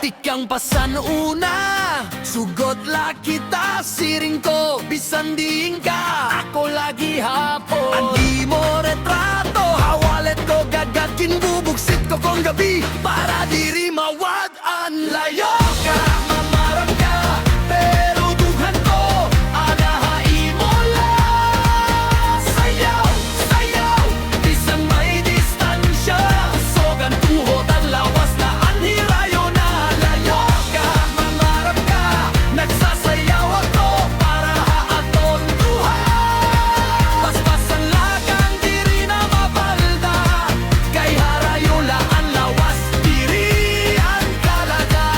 Tikang pasan una, sugot la kita siring ko, bisan diing ka, ako lagi hapon. Andi mo retrato, hawalet ko gagatin, bubuksit ko kong gabi, para diri mawad an layo ka, mamarap ka, pero duhan ko, anahain mo lang. Sayaw, sayaw, bisan may distansya, sogan tuhod ang lawas na anhirayo na layo ka, mamarap ka, nagsasayaw ako para haaton duhan. Paspasan lagang diri na mapalda, kay harayo la ang lawas, diri ang kalaga.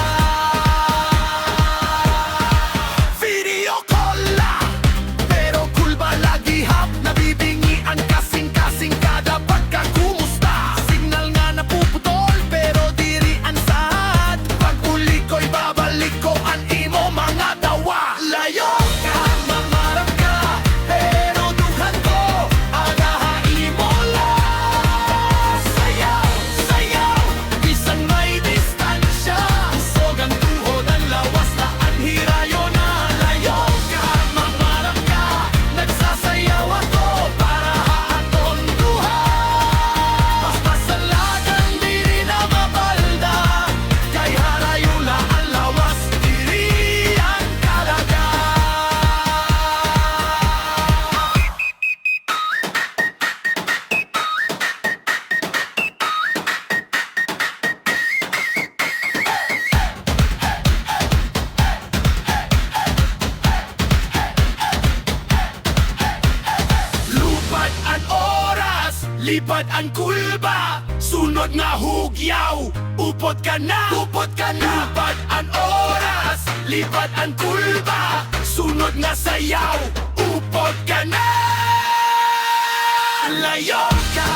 Video call la, pero cool ba lagi hap, nabibingian kasing-kasing kada pagkakumusta. Signal nga napuputol, pero diri ang sad, pag uli ko'y babalik ko ang imo mga dawa. Layo ka, mamarap ka, pero duhan ko, anahain mo lang. Sayaw, sayaw, bisan may distansya, sogang tuhod ang lawas na anhirayo na. Layo ka, mamarap ka, nagsasayaw ako para haaton duhan. Paspasan lagang diri na mapalda, kay harayo la ang lawas, diri ang kalaga. Lupad ang oras, lipad ang kulba, sunod nga hugyaw, upot ka na, upot ka na. Lupad ang oras, lipad ang kulba, sunod nga sayaw, upot ka na. Layo ka,